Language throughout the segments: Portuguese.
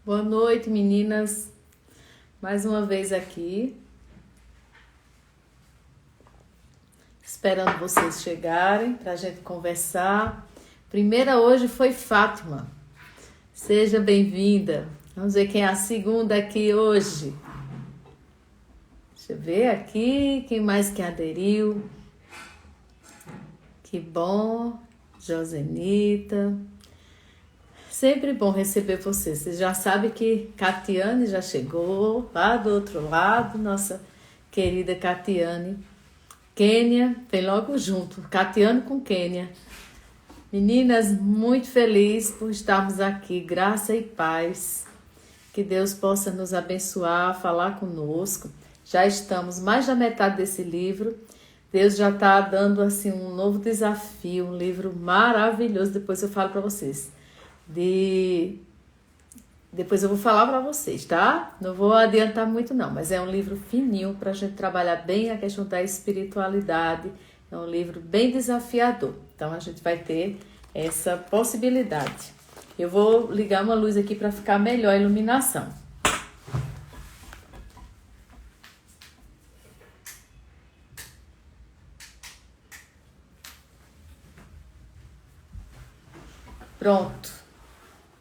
Boa noite, meninas. Mais uma vez aqui. Esperando vocês chegarem para a gente conversar. Primeira hoje foi Fátima. Seja bem-vinda. Vamos ver quem é a segunda aqui hoje. Deixa eu ver aqui. Quem mais que aderiu? Que bom. Josenita. Sempre bom receber vocês. Vocês já sabem que Catiane já chegou lá do outro lado, nossa querida Catiane. Kênia, vem logo junto, Catiane com Kênia. Meninas, muito feliz por estarmos aqui, graça e paz. Que Deus possa nos abençoar, falar conosco. Já estamos mais da metade desse livro. Deus já está dando assim um novo desafio, um livro maravilhoso. Depois eu falo para vocês. Depois eu vou falar para vocês, tá? Não vou adiantar muito não, mas é um livro fininho para a gente trabalhar bem a questão da espiritualidade. É um livro bem desafiador, então a gente vai ter essa possibilidade. Eu vou ligar uma luz aqui para ficar melhor a iluminação. Pronto.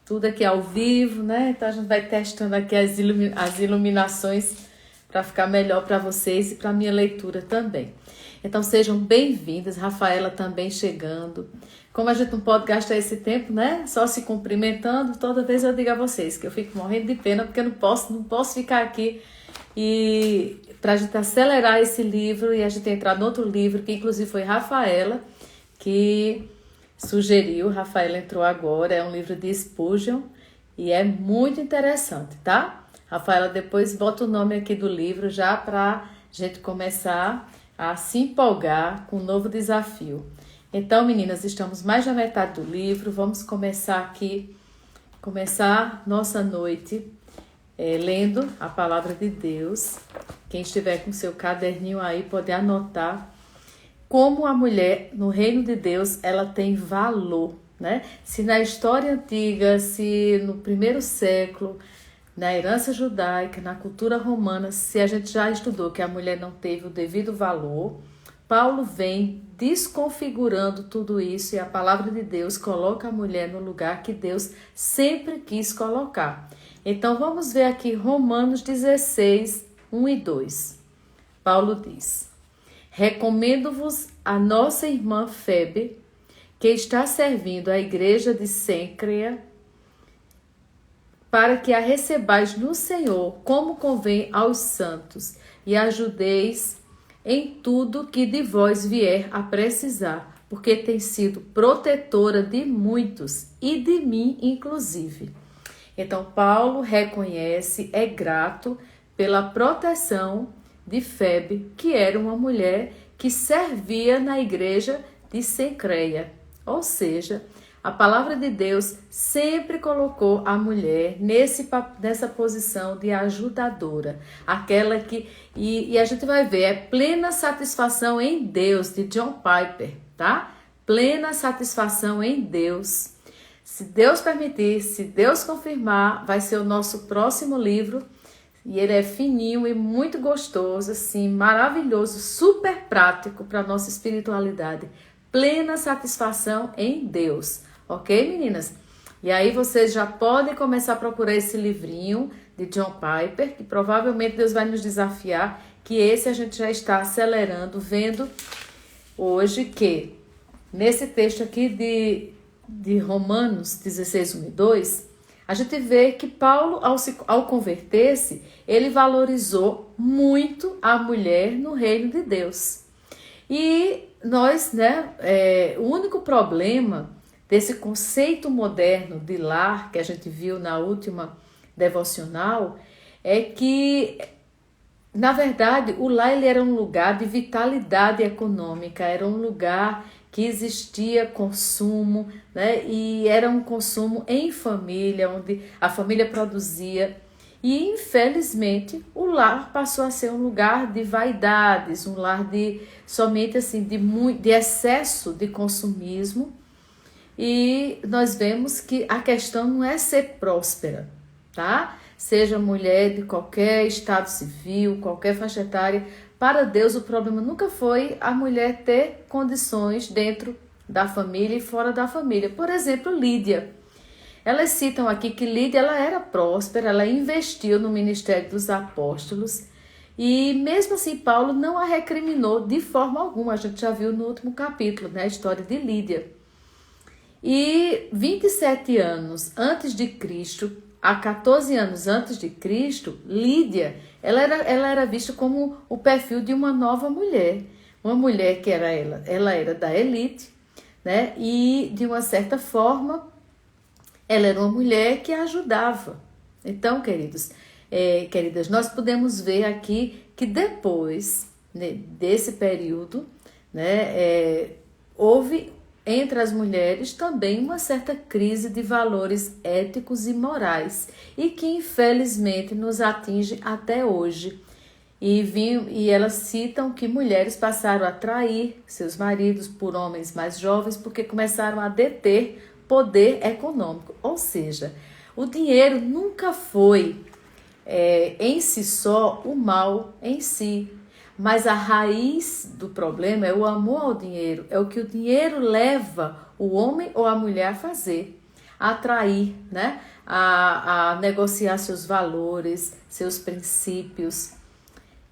Tudo aqui ao vivo, né? Então a gente vai testando aqui as iluminações para ficar melhor para vocês e para minha leitura também. Então sejam bem-vindas, Rafaela também chegando. Como a gente não pode gastar esse tempo, né? Só se cumprimentando, toda vez eu digo a vocês que eu fico morrendo de pena porque eu não posso ficar aqui e para a gente acelerar esse livro e a gente entrar no outro livro, que inclusive foi Rafaela que sugeriu, Rafaela entrou agora, é um livro de Spurgeon e é muito interessante, tá? Rafaela, depois bota o nome aqui do livro já para gente começar a se empolgar com um novo desafio. Então, meninas, estamos mais da metade do livro, vamos começar nossa noite lendo a palavra de Deus. Quem estiver com seu caderninho aí pode anotar como a mulher no reino de Deus ela tem valor, né? Se na história antiga, se no primeiro século, na herança judaica, na cultura romana, se a gente já estudou que a mulher não teve o devido valor, Paulo vem desconfigurando tudo isso e a palavra de Deus coloca a mulher no lugar que Deus sempre quis colocar. Então vamos ver aqui Romanos 16, 1 e 2. Paulo diz: recomendo-vos a nossa irmã Febe, que está servindo a igreja de Cencreia, para que a recebais no Senhor, como convém aos santos, e ajudeis em tudo que de vós vier a precisar, porque tem sido protetora de muitos, e de mim inclusive. Então, Paulo reconhece, é grato pela proteção de Febe, que era uma mulher que servia na igreja de Cencreia. Ou seja, a palavra de Deus sempre colocou a mulher nessa posição de ajudadora. Aquela que, e a gente vai ver, é plena satisfação em Deus, de John Piper, tá? Plena satisfação em Deus. Se Deus permitir, se Deus confirmar, vai ser o nosso próximo livro. E ele é fininho e muito gostoso, assim, maravilhoso, super prático para a nossa espiritualidade. Plena satisfação em Deus. Ok, meninas? E aí vocês já podem começar a procurar esse livrinho de John Piper, que provavelmente Deus vai nos desafiar, que esse a gente já está acelerando, vendo hoje que nesse texto aqui de Romanos 16, 1 e 2, a gente vê que Paulo, ao converter-se, ele valorizou muito a mulher no reino de Deus. E nós, o único problema desse conceito moderno de lar, que a gente viu na última devocional, é que, na verdade, o lar ele era um lugar de vitalidade econômica, era um lugar que existia consumo, né? E era um consumo em família, onde a família produzia. E, infelizmente, o lar passou a ser um lugar de vaidades, um lar de somente assim, de excesso de consumismo. E nós vemos que a questão não é ser próspera, tá? Seja mulher de qualquer estado civil, qualquer faixa etária, para Deus o problema nunca foi a mulher ter condições dentro da família e fora da família. Por exemplo, Lídia. Elas citam aqui que Lídia ela era próspera, ela investiu no ministério dos apóstolos e mesmo assim Paulo não a recriminou de forma alguma. A gente já viu no último capítulo, né, a história de Lídia. E 27 anos antes de Cristo, há 14 anos antes de Cristo, Lídia ela era vista como o perfil de uma nova mulher. Uma mulher que ela era da elite, né, e de uma certa forma ela era uma mulher que ajudava. Então, queridas, nós podemos ver aqui que depois, né, desse período, né, houve entre as mulheres também uma certa crise de valores éticos e morais e que infelizmente nos atinge até hoje. E elas citam que mulheres passaram a trair seus maridos por homens mais jovens porque começaram a deter poder econômico. Ou seja, o dinheiro nunca foi em si só o mal em si, mas a raiz do problema é o amor ao dinheiro, é o que o dinheiro leva o homem ou a mulher a fazer, a atrair, né? a negociar seus valores, seus princípios.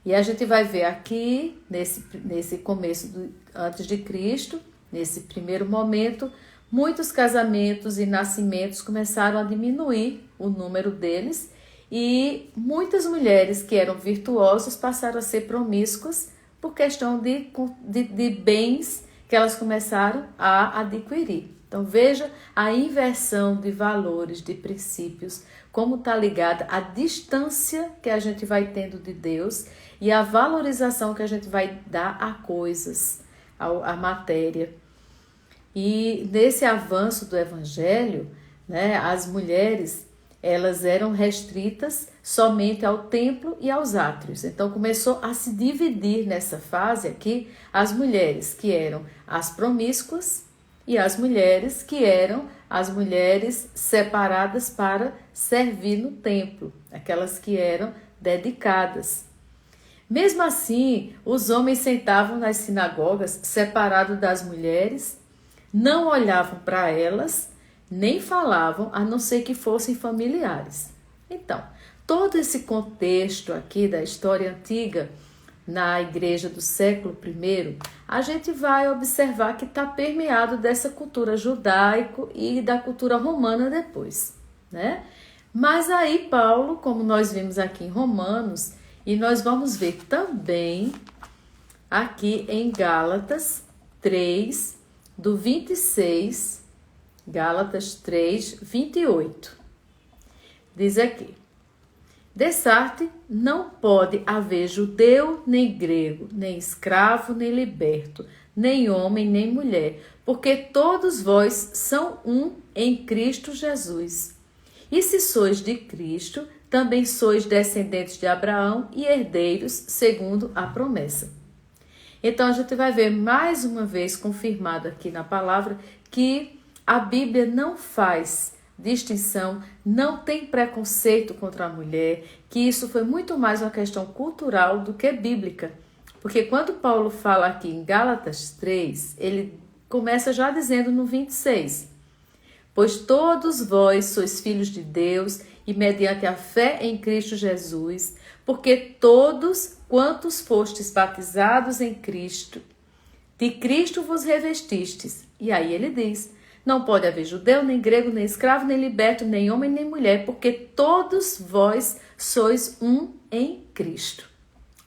E a gente vai ver aqui, nesse começo antes de Cristo, nesse primeiro momento, muitos casamentos e nascimentos começaram a diminuir o número deles e muitas mulheres que eram virtuosas passaram a ser promíscuas por questão de bens que elas começaram a adquirir. Então veja a inversão de valores, de princípios, como está ligada à distância que a gente vai tendo de Deus e a valorização que a gente vai dar a coisas, à matéria. E nesse avanço do evangelho, né, as mulheres elas eram restritas somente ao templo e aos átrios. Então começou a se dividir nessa fase aqui as mulheres que eram as promíscuas e as mulheres que eram as mulheres separadas para servir no templo, aquelas que eram dedicadas. Mesmo assim, os homens sentavam nas sinagogas separados das mulheres, não olhavam para elas, nem falavam, a não ser que fossem familiares. Então, todo esse contexto aqui da história antiga, na igreja do século I, a gente vai observar que está permeado dessa cultura judaico e da cultura romana depois, né? Mas aí Paulo, como nós vimos aqui em Romanos, e nós vamos ver também aqui em Gálatas 3, do 26, Gálatas 3, 28. Diz aqui: Dessarte não pode haver judeu nem grego, nem escravo nem liberto, nem homem nem mulher, porque todos vós são um em Cristo Jesus. E se sois de Cristo, também sois descendentes de Abraão e herdeiros segundo a promessa. Então a gente vai ver mais uma vez confirmado aqui na palavra que a Bíblia não faz distinção, não tem preconceito contra a mulher, que isso foi muito mais uma questão cultural do que bíblica. Porque quando Paulo fala aqui em Gálatas 3, ele começa já dizendo no 26, pois todos vós sois filhos de Deus e mediante a fé em Cristo Jesus, porque todos quantos fostes batizados em Cristo, de Cristo vos revestistes. E aí ele diz, não pode haver judeu, nem grego, nem escravo, nem liberto, nem homem, nem mulher, porque todos vós sois um em Cristo.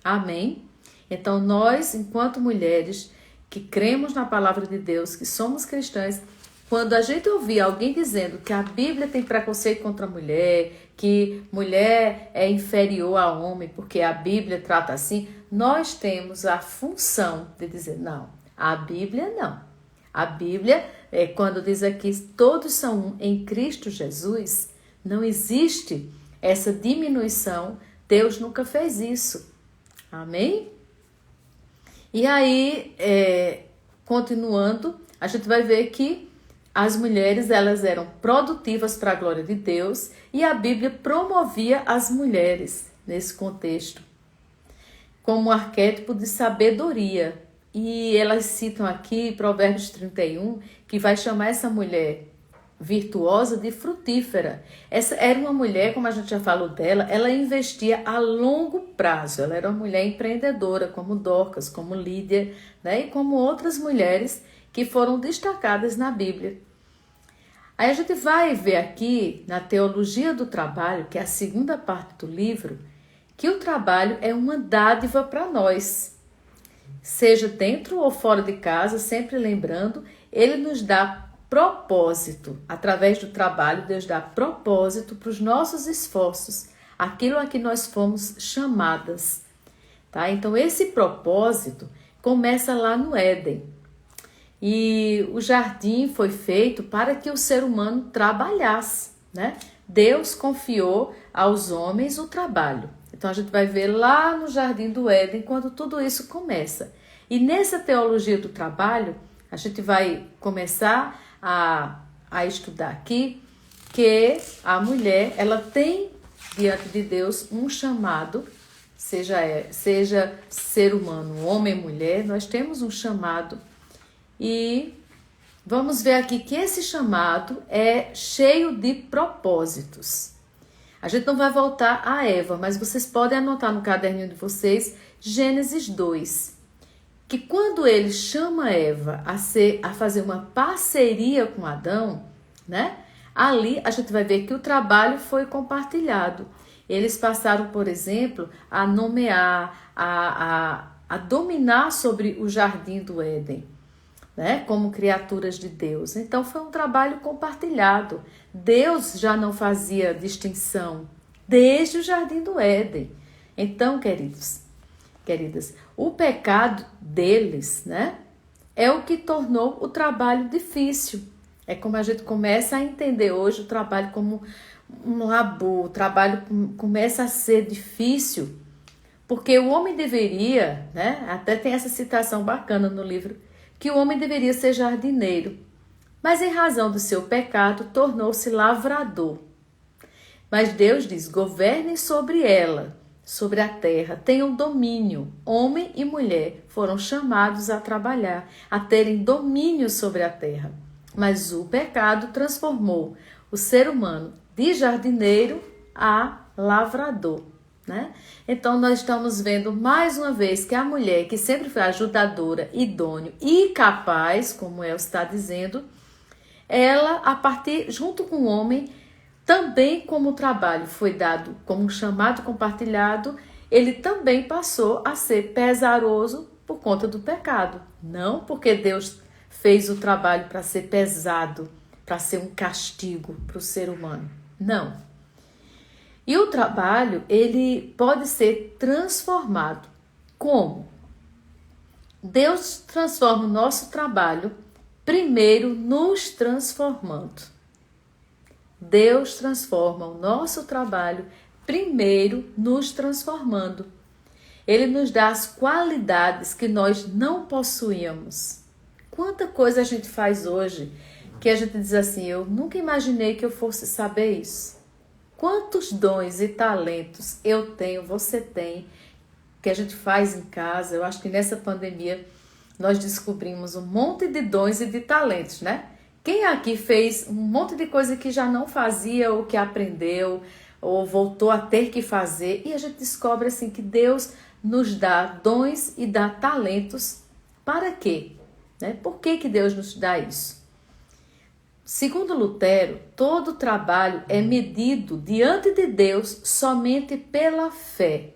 Amém? Então nós, enquanto mulheres que cremos na palavra de Deus, que somos cristãs, quando a gente ouvir alguém dizendo que a Bíblia tem preconceito contra a mulher, que mulher é inferior a homem porque a Bíblia trata assim, nós temos a função de dizer, não, a Bíblia não. A Bíblia, quando diz aqui, todos são um em Cristo Jesus, não existe essa diminuição, Deus nunca fez isso. Amém? E aí, continuando, a gente vai ver que as mulheres elas eram produtivas para a glória de Deus e a Bíblia promovia as mulheres nesse contexto como um arquétipo de sabedoria. E elas citam aqui Provérbios 31, que vai chamar essa mulher virtuosa de frutífera. Essa era uma mulher, como a gente já falou dela, ela investia a longo prazo. Ela era uma mulher empreendedora, como Dorcas, como Lídia, né? E como outras mulheres que foram destacadas na Bíblia. Aí a gente vai ver aqui, na Teologia do Trabalho, que é a segunda parte do livro, que o trabalho é uma dádiva para nós. Seja dentro ou fora de casa, sempre lembrando, ele nos dá propósito. Através do trabalho, Deus dá propósito para os nossos esforços, aquilo a que nós fomos chamadas. Tá? Então, esse propósito começa lá no Éden. E o jardim foi feito para que o ser humano trabalhasse, né? Deus confiou aos homens o trabalho. Então, a gente vai ver lá no Jardim do Éden, quando tudo isso começa. E nessa teologia do trabalho, a gente vai começar a estudar aqui que a mulher, ela tem diante de Deus um chamado, seja ser humano, homem ou mulher, nós temos um chamado. E vamos ver aqui que esse chamado é cheio de propósitos. A gente não vai voltar a Eva, mas vocês podem anotar no caderninho de vocês Gênesis 2, que quando ele chama Eva a fazer uma parceria com Adão, né? Ali a gente vai ver que o trabalho foi compartilhado. Eles passaram, por exemplo, a nomear, a dominar sobre o jardim do Éden, né? Como criaturas de Deus. Então foi um trabalho compartilhado. Deus já não fazia distinção desde o jardim do Éden. Então, queridas, o pecado deles, né, é o que tornou o trabalho difícil. É como a gente começa a entender hoje o trabalho como um labor, o trabalho começa a ser difícil, porque o homem deveria, né, até tem essa citação bacana no livro, que o homem deveria ser jardineiro, mas em razão do seu pecado tornou-se lavrador. Mas Deus diz, governem sobre ela, sobre a terra, tenham domínio. Homem e mulher foram chamados a trabalhar, a terem domínio sobre a terra. Mas o pecado transformou o ser humano de jardineiro a lavrador, né? Então nós estamos vendo mais uma vez que a mulher, que sempre foi ajudadora, idônea e capaz, como El está dizendo, ela, a partir, junto com o homem, também como o trabalho foi dado como um chamado compartilhado, ele também passou a ser pesaroso por conta do pecado. Não porque Deus fez o trabalho para ser pesado, para ser um castigo para o ser humano. Não. E o trabalho, ele pode ser transformado. Como? Deus transforma o nosso trabalho primeiro nos transformando. Deus transforma o nosso trabalho primeiro nos transformando. Ele nos dá as qualidades que nós não possuíamos. Quanta coisa a gente faz hoje que a gente diz assim, eu nunca imaginei que eu fosse saber isso. Quantos dons e talentos eu tenho, você tem, que a gente faz em casa. Eu acho que nessa pandemia nós descobrimos um monte de dons e de talentos, né? Quem aqui fez um monte de coisa que já não fazia ou que aprendeu ou voltou a ter que fazer, e a gente descobre assim que Deus nos dá dons e dá talentos para quê? Né? Por que Deus nos dá isso? Segundo Lutero, todo trabalho é medido diante de Deus somente pela fé.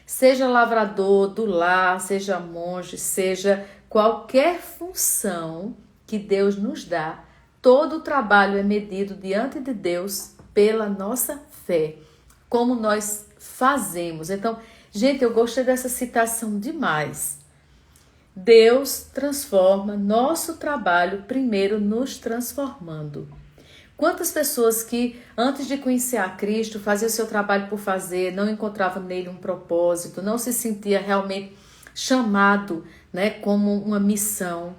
Seja lavrador do lar, seja monge, seja qualquer função que Deus nos dá, todo o trabalho é medido diante de Deus pela nossa fé, como nós fazemos. Então, gente, eu gostei dessa citação demais. Deus transforma nosso trabalho primeiro nos transformando. Quantas pessoas que antes de conhecer a Cristo faziam o seu trabalho por fazer, não encontravam nele um propósito, não se sentia realmente chamado, né, como uma missão.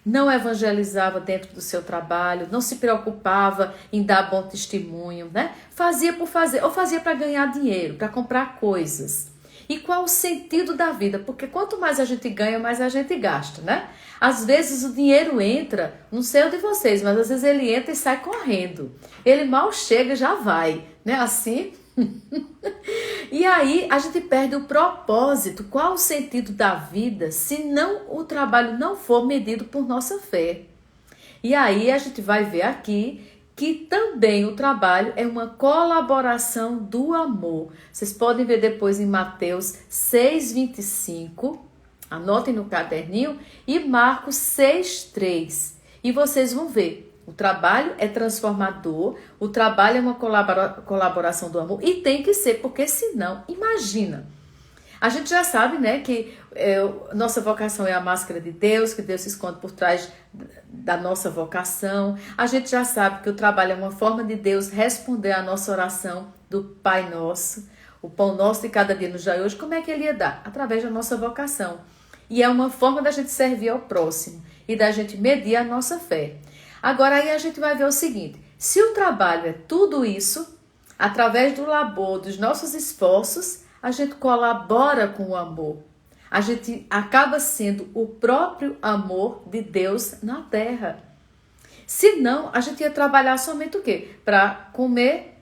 não evangelizava dentro do seu trabalho, não se preocupava em dar bom testemunho, né? Fazia por fazer, ou fazia para ganhar dinheiro, para comprar coisas. E qual o sentido da vida? Porque quanto mais a gente ganha, mais a gente gasta, né? Às vezes o dinheiro entra, não sei o de vocês, mas às vezes ele entra e sai correndo. Ele mal chega e já vai, né? Assim. E aí a gente perde o propósito. Qual o sentido da vida se não o trabalho não for medido por nossa fé? E aí a gente vai ver aqui que também o trabalho é uma colaboração do amor. Vocês podem ver depois em Mateus 6:25, anotem no caderninho, e Marcos 6:3. E vocês vão ver. O trabalho é transformador, o trabalho é uma colaboração do amor e tem que ser, porque senão, imagina. A gente já sabe, né, que nossa vocação é a máscara de Deus, que Deus se esconde por trás da nossa vocação. A gente já sabe que o trabalho é uma forma de Deus responder à nossa oração do Pai Nosso. O pão nosso de cada dia nos dai hoje, como é que ele ia dar? Através da nossa vocação. E é uma forma da gente servir ao próximo e da gente medir a nossa fé. Agora aí a gente vai ver o seguinte, se o trabalho é tudo isso, através do labor, dos nossos esforços, a gente colabora com o amor. A gente acaba sendo o próprio amor de Deus na terra. Senão, a gente ia trabalhar somente o quê? Para comer,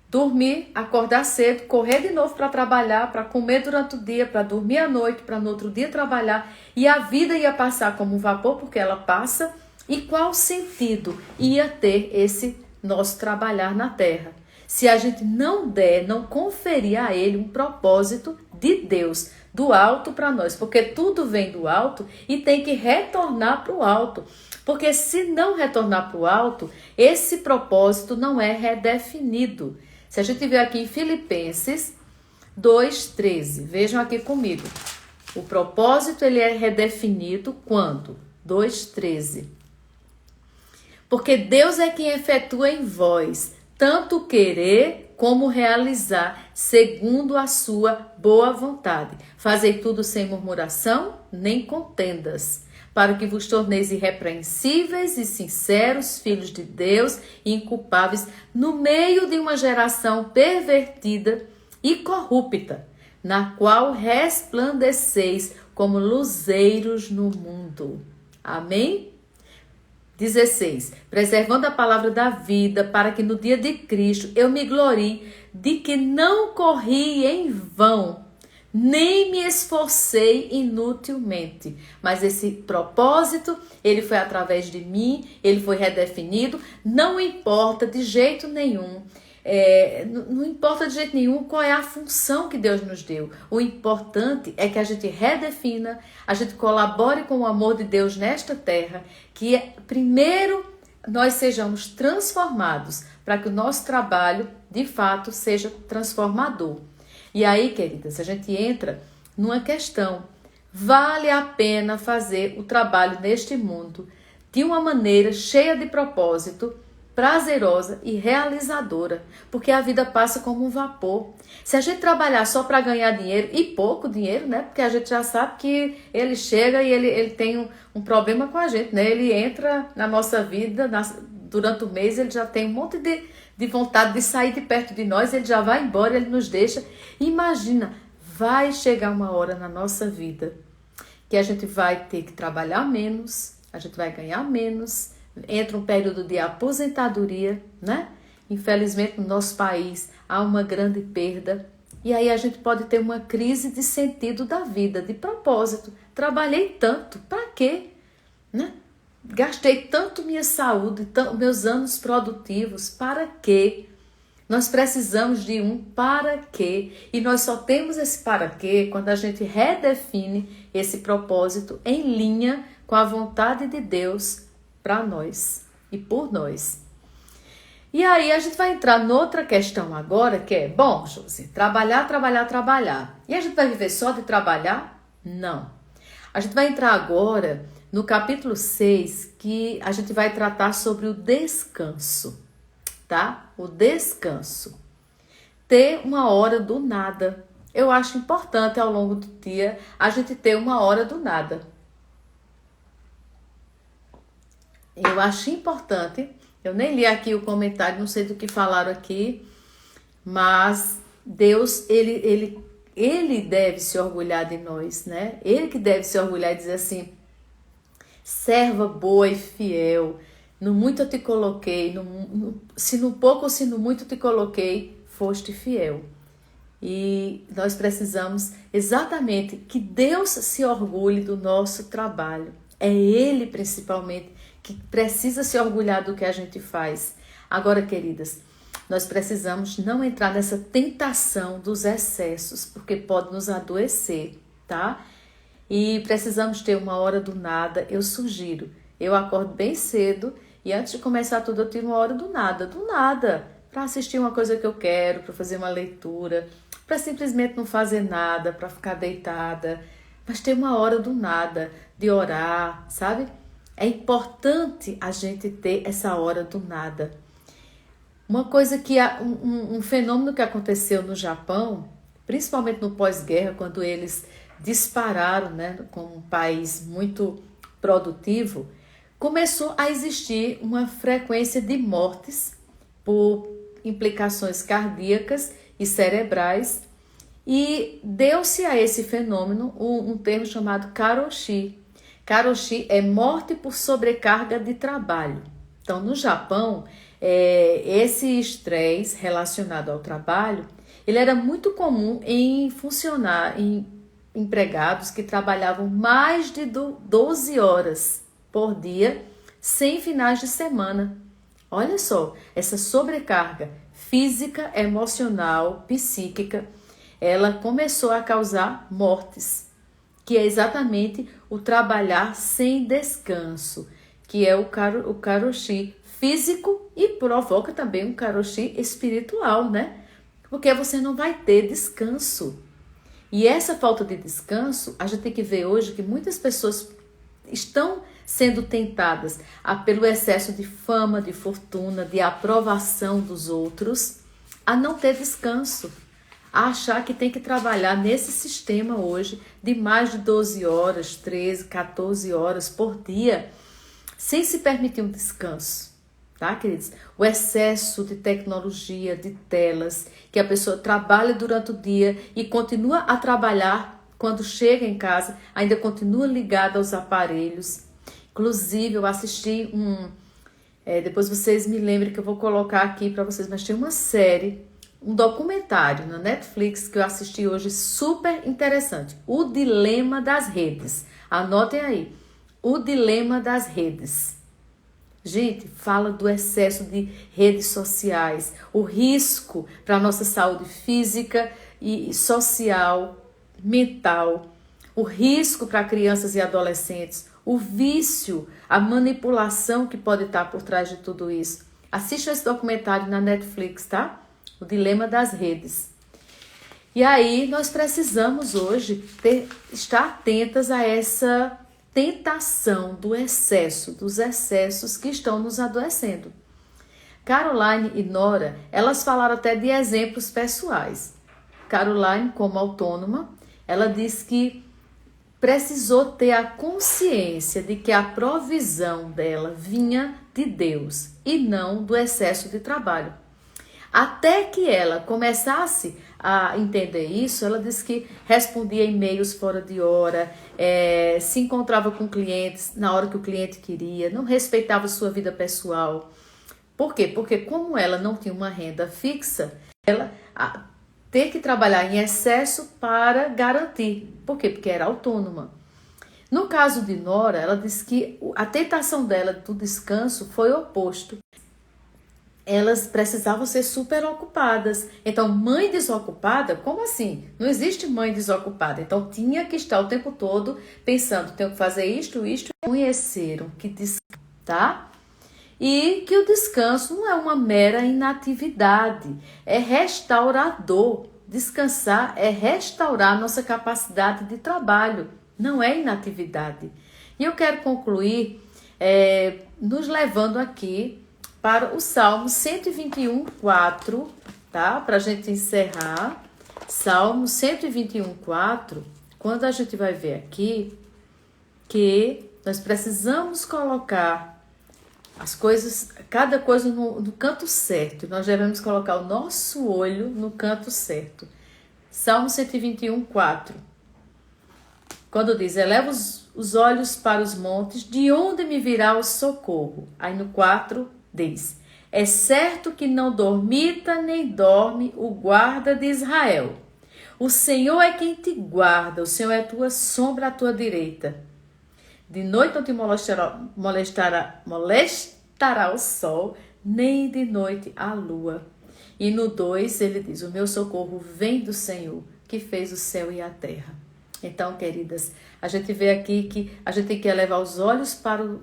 dormir, acordar cedo, correr de novo para trabalhar, para comer durante o dia, para dormir à noite, para no outro dia trabalhar. E a vida ia passar como um vapor, porque ela passa. E qual sentido ia ter esse nosso trabalhar na terra? Se a gente não der, não conferir a ele um propósito de Deus, do alto para nós. Porque tudo vem do alto e tem que retornar para o alto. Porque se não retornar para o alto, esse propósito não é redefinido. Se a gente ver aqui em Filipenses 2:13, vejam aqui comigo. O propósito ele é redefinido quando? 2:13. Porque Deus é quem efetua em vós, tanto querer como realizar, segundo a sua boa vontade. Fazei tudo sem murmuração, nem contendas, para que vos torneis irrepreensíveis e sinceros, filhos de Deus, e inculpáveis, no meio de uma geração pervertida e corrupta, na qual resplandeceis como luzeiros no mundo. Amém? 16. Preservando a palavra da vida, para que no dia de Cristo eu me glorie de que não corri em vão, nem me esforcei inutilmente. Mas esse propósito, ele foi através de mim, ele foi redefinido. Não importa de jeito nenhum. Não importa de jeito nenhum qual é a função que Deus nos deu. O importante é que a gente redefina, a gente colabore com o amor de Deus nesta terra, que primeiro nós sejamos transformados para que o nosso trabalho de fato seja transformador. E aí, queridas, a gente entra numa questão: vale a pena fazer o trabalho neste mundo de uma maneira cheia de propósito, prazerosa e realizadora, porque a vida passa como um vapor. Se a gente trabalhar só para ganhar dinheiro, e pouco dinheiro, né? Porque a gente já sabe que ele chega e ele tem um problema com a gente, né? Ele entra na nossa vida, durante o mês ele já tem um monte de vontade de sair de perto de nós, ele já vai embora, ele nos deixa. Imagina, vai chegar uma hora na nossa vida que a gente vai ter que trabalhar menos, a gente vai ganhar menos, entra um período de aposentadoria, né? Infelizmente no nosso país há uma grande perda e aí a gente pode ter uma crise de sentido da vida, de propósito. Trabalhei tanto, para quê? Né? Gastei tanto minha saúde, meus anos produtivos, para quê? Nós precisamos de um para quê? E nós só temos esse para quê quando a gente redefine esse propósito em linha com a vontade de Deus para nós e por nós. E aí a gente vai entrar noutra questão agora, que é, bom, Josi, trabalhar, trabalhar, trabalhar. E a gente vai viver só de trabalhar? Não. A gente vai entrar agora no capítulo 6, que a gente vai tratar sobre o descanso, tá? O descanso. Ter uma hora do nada. Eu acho importante ao longo do dia a gente ter uma hora do nada. eu acho importante, eu nem li aqui o comentário, não sei do que falaram aqui, mas Deus, ele deve se orgulhar de nós, né? Ele que deve se orgulhar e dizer assim, serva boa e fiel, no muito eu te coloquei, se no pouco ou se no muito te coloquei, foste fiel. E nós precisamos exatamente que Deus se orgulhe do nosso trabalho. É Ele, principalmente, que precisa se orgulhar do que a gente faz. Agora, queridas, nós precisamos não entrar nessa tentação dos excessos, porque pode nos adoecer, tá? E precisamos ter uma hora do nada. Eu sugiro, eu acordo bem cedo e antes de começar tudo eu tiro uma hora do nada, para assistir uma coisa que eu quero, para fazer uma leitura, para simplesmente não fazer nada, para ficar deitada, mas ter uma hora do nada, de orar, sabe? É importante a gente ter essa hora do nada. Uma coisa que um fenômeno que aconteceu no Japão, principalmente no pós-guerra, quando eles dispararam, né, como um país muito produtivo, começou a existir uma frequência de mortes por implicações cardíacas e cerebrais, e deu-se a esse fenômeno um termo chamado karoshi. Karoshi é morte por sobrecarga de trabalho. Então, no Japão, esse estresse relacionado ao trabalho, ele era muito comum em empregados que trabalhavam mais de 12 horas por dia, sem finais de semana. Olha só, essa sobrecarga física, emocional, psíquica, ela começou a causar mortes, que é exatamente o trabalhar sem descanso, que é o karoshi físico e provoca também um karoshi espiritual, né? Porque você não vai ter descanso. E essa falta de descanso, a gente tem que ver hoje que muitas pessoas estão sendo tentadas pelo excesso de fama, de fortuna, de aprovação dos outros, a não ter descanso, a achar que tem que trabalhar nesse sistema hoje de mais de 12 horas, 13, 14 horas por dia, sem se permitir um descanso, tá, queridos? O excesso de tecnologia, de telas, que a pessoa trabalha durante o dia e continua a trabalhar quando chega em casa, ainda continua ligada aos aparelhos. Inclusive, eu assisti depois vocês me lembrem que eu vou colocar aqui para vocês, mas tem uma série, um documentário na Netflix que eu assisti hoje, super interessante. O Dilema das Redes. Anotem aí. O Dilema das Redes. Gente, fala do excesso de redes sociais, o risco para a nossa saúde física e social, mental, o risco para crianças e adolescentes, o vício, a manipulação que pode estar por trás de tudo isso. Assista esse documentário na Netflix, tá? O Dilema das Redes. E aí nós precisamos hoje estar atentas a essa tentação do excesso, dos excessos que estão nos adoecendo. Caroline e Nora, elas falaram até de exemplos pessoais. Caroline, como autônoma, ela diz que precisou ter a consciência de que a provisão dela vinha de Deus e não do excesso de trabalho. Até que ela começasse a entender isso, ela disse que respondia e-mails fora de hora, se encontrava com clientes na hora que o cliente queria, não respeitava sua vida pessoal. Por quê? Porque como ela não tinha uma renda fixa, ela ter que trabalhar em excesso para garantir. Por quê? Porque era autônoma. No caso de Nora, ela disse que a tentação dela do descanso foi o oposto. Elas precisavam ser super ocupadas. Então, mãe desocupada, como assim? Não existe mãe desocupada. Então, tinha que estar o tempo todo pensando, tenho que fazer isto. Conheceram que descanso, tá? E que o descanso não é uma mera inatividade, é restaurador. Descansar é restaurar nossa capacidade de trabalho, não é inatividade. E eu quero concluir nos levando aqui para o Salmo 121:4, tá? Para a gente encerrar. Salmo 121:4, quando a gente vai ver aqui que nós precisamos colocar As coisas, cada coisa no canto certo. Nós devemos colocar o nosso olho no canto certo. Salmo 121, 4. Quando diz, eleva os olhos para os montes, de onde me virá o socorro? Aí no 4 diz, é certo que não dormita nem dorme o guarda de Israel. O Senhor é quem te guarda, o Senhor é a tua sombra à tua direita. De noite não te molestará o sol, nem de noite a lua. E no 2 ele diz, o meu socorro vem do Senhor, que fez o céu e a terra. Então, queridas, a gente vê aqui que a gente tem que elevar os olhos para o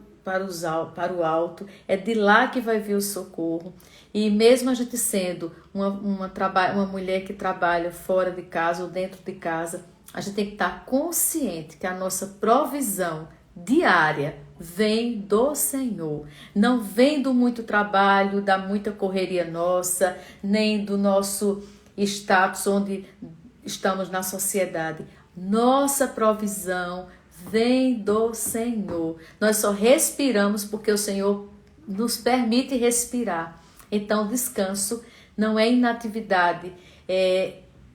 alto, é de lá que vai vir o socorro. E mesmo a gente sendo uma mulher que trabalha fora de casa ou dentro de casa, a gente tem que estar consciente que a nossa provisão diária vem do Senhor. Não vem do muito trabalho, da muita correria nossa, nem do nosso status onde estamos na sociedade. Nossa provisão vem do Senhor. Nós só respiramos porque o Senhor nos permite respirar. Então, descanso não é inatividade.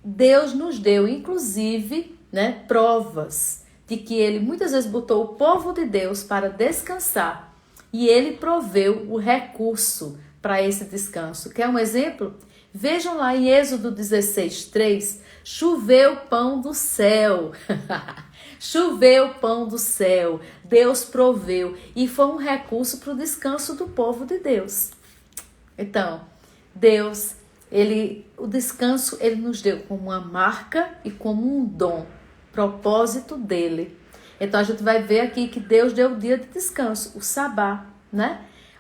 Deus nos deu, inclusive, provas de que Ele muitas vezes botou o povo de Deus para descansar. E Ele proveu o recurso para esse descanso. Quer um exemplo? Vejam lá em Êxodo 16, 3, choveu pão do céu. Choveu pão do céu. Deus proveu. E foi um recurso para o descanso do povo de Deus. Então, Deus, o descanso, Ele nos deu como uma marca e como um dom, propósito dEle. Então, a gente vai ver aqui que Deus deu o dia de descanso, o sabá,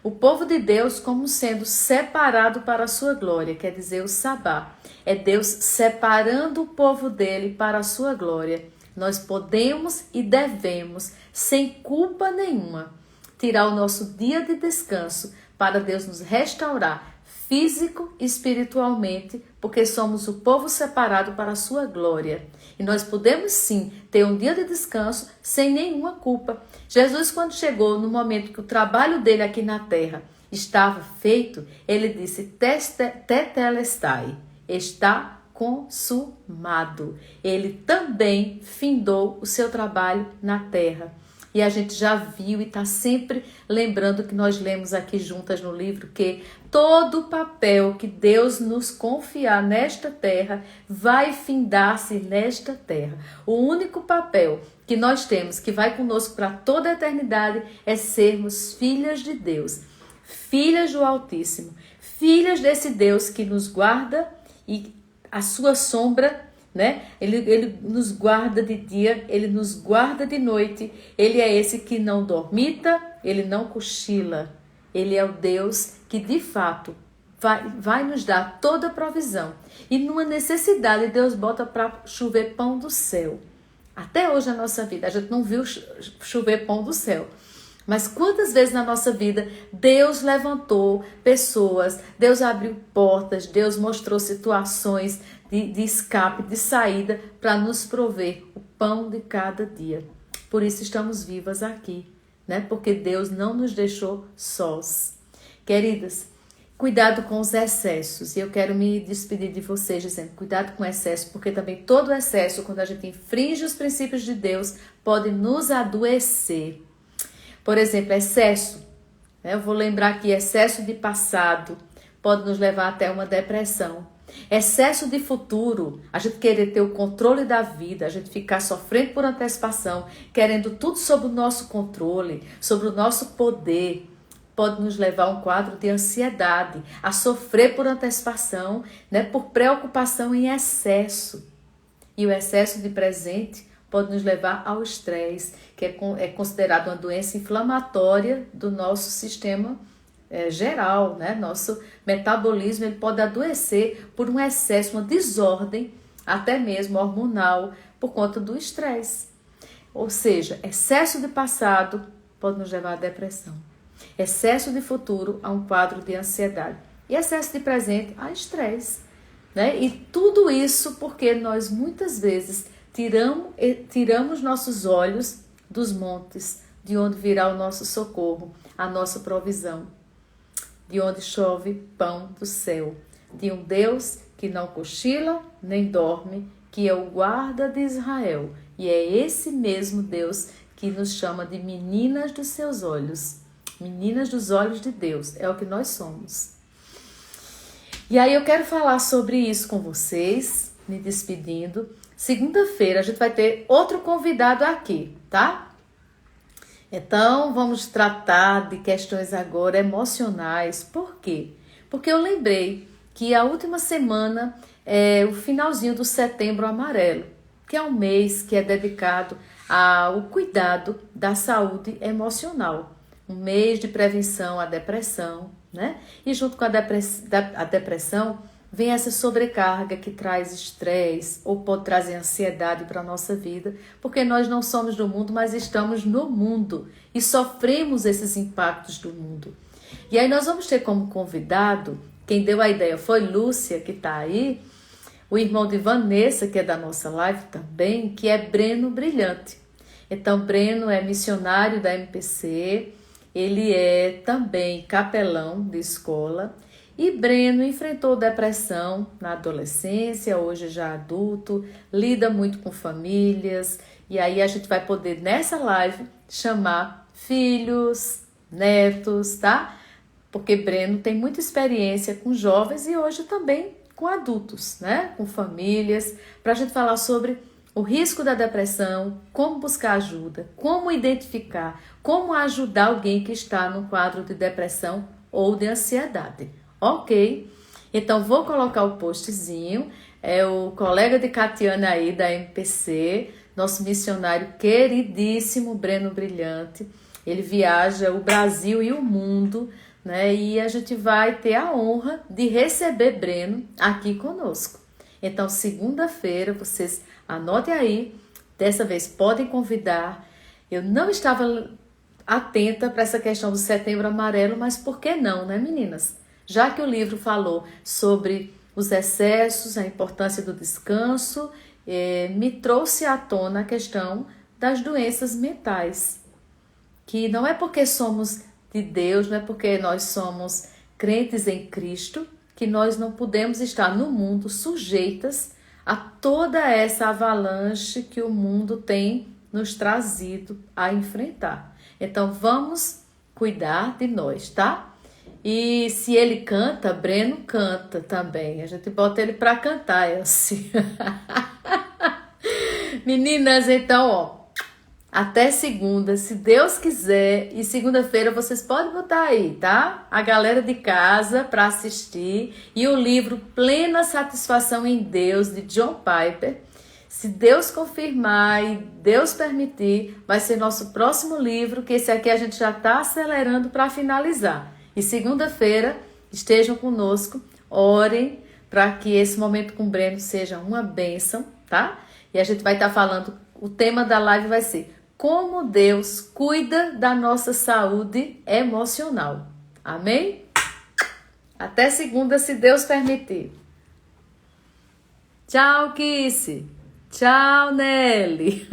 O povo de Deus como sendo separado para a sua glória, quer dizer, o sabá. É Deus separando o povo dele para a sua glória. Nós podemos e devemos, sem culpa nenhuma, tirar o nosso dia de descanso para Deus nos restaurar físico e espiritualmente, porque somos o povo separado para a sua glória. E nós podemos sim ter um dia de descanso sem nenhuma culpa. Jesus, quando chegou no momento que o trabalho dele aqui na terra estava feito, ele disse, tetelestai, está consumado. Ele também findou o seu trabalho na terra. E a gente já viu e está sempre lembrando que nós lemos aqui juntas no livro que todo o papel que Deus nos confiar nesta terra vai findar-se nesta terra. O único papel que nós temos que vai conosco para toda a eternidade é sermos filhas de Deus, filhas do Altíssimo, filhas desse Deus que nos guarda e a sua sombra, Ele nos guarda de dia, Ele nos guarda de noite. Ele é esse que não dormita, Ele não cochila. Ele é o Deus que, de fato, vai nos dar toda a provisão. E numa necessidade, Deus bota para chover pão do céu. Até hoje na nossa vida, a gente não viu chover pão do céu. Mas quantas vezes na nossa vida Deus levantou pessoas, Deus abriu portas, Deus mostrou situações de escape, de saída para nos prover o pão de cada dia. Por isso estamos vivas aqui, Porque Deus não nos deixou sós. Queridas, cuidado com os excessos. E eu quero me despedir de vocês dizendo, cuidado com o excesso, porque também todo excesso, quando a gente infringe os princípios de Deus, pode nos adoecer. Por exemplo, excesso. Eu vou lembrar aqui, excesso de passado pode nos levar até uma depressão. Excesso de futuro, a gente querer ter o controle da vida, a gente ficar sofrendo por antecipação, querendo tudo sob o nosso controle, sobre o nosso poder, pode nos levar a um quadro de ansiedade, a sofrer por antecipação, por preocupação em excesso. E o excesso de presente pode nos levar ao estresse, que é considerado uma doença inflamatória do nosso sistema geral, Nosso metabolismo ele pode adoecer por um excesso, uma desordem, até mesmo hormonal, por conta do estresse. Ou seja, excesso de passado pode nos levar à depressão. Excesso de futuro a um quadro de ansiedade. E excesso de presente a estresse. E tudo isso porque nós muitas vezes tiramos nossos olhos dos montes, de onde virá o nosso socorro. a nossa provisão, de onde chove pão do céu, de um Deus que não cochila nem dorme, que é o guarda de Israel. E é esse mesmo Deus que nos chama de meninas dos seus olhos. Meninas dos olhos de Deus, é o que nós somos. E aí eu quero falar sobre isso com vocês, me despedindo. Segunda-feira a gente vai ter outro convidado aqui, tá? Então vamos tratar de questões agora emocionais. Por quê? Porque eu lembrei que a última semana é o finalzinho do Setembro Amarelo, que é um mês que é dedicado ao cuidado da saúde emocional. Um mês de prevenção à depressão, né? E junto com a depressão vem essa sobrecarga que traz estresse ou pode trazer ansiedade para a nossa vida, porque nós não somos do mundo, mas estamos no mundo e sofremos esses impactos do mundo. E aí nós vamos ter como convidado, quem deu a ideia foi Lúcia, que está aí, o irmão de Vanessa, que é da nossa live também, que é Breno Brilhante. Então, Breno é missionário da MPC, ele é também capelão de escola. E Breno enfrentou depressão na adolescência, hoje já adulto, lida muito com famílias. E aí a gente vai poder, nessa live, chamar filhos, netos, tá? Porque Breno tem muita experiência com jovens e hoje também com adultos, né? Com famílias, para a gente falar sobre o risco da depressão, como buscar ajuda, como identificar, como ajudar alguém que está no quadro de depressão ou de ansiedade. Ok? Então vou colocar o postzinho, é o colega de Catiana aí da MPC, nosso missionário queridíssimo Breno Brilhante. Ele viaja o Brasil e o mundo, né? E a gente vai ter a honra de receber Breno aqui conosco. Então, segunda-feira, vocês anotem aí, dessa vez podem convidar. Eu não estava atenta para essa questão do Setembro Amarelo, mas por que não, né, meninas? Já que o livro falou sobre os excessos, a importância do descanso, me trouxe à tona a questão das doenças mentais. Que não é porque somos de Deus, não é porque nós somos crentes em Cristo, que nós não podemos estar no mundo sujeitas a toda essa avalanche que o mundo tem nos trazido a enfrentar. Então vamos cuidar de nós, tá? E se ele canta, Breno canta também. A gente bota ele para cantar, Elci. Meninas, então, ó, até segunda, se Deus quiser. E segunda-feira vocês podem botar aí, tá? A galera de casa para assistir. E o livro Plena Satisfação em Deus, de John Piper. Se Deus confirmar e Deus permitir, vai ser nosso próximo livro, que esse aqui a gente já está acelerando para finalizar. E segunda-feira estejam conosco, orem para que esse momento com o Breno seja uma bênção, tá? E a gente vai estar falando, o tema da live vai ser como Deus cuida da nossa saúde emocional. Amém? Até segunda, se Deus permitir. Tchau, Kissy. Tchau, Nelly.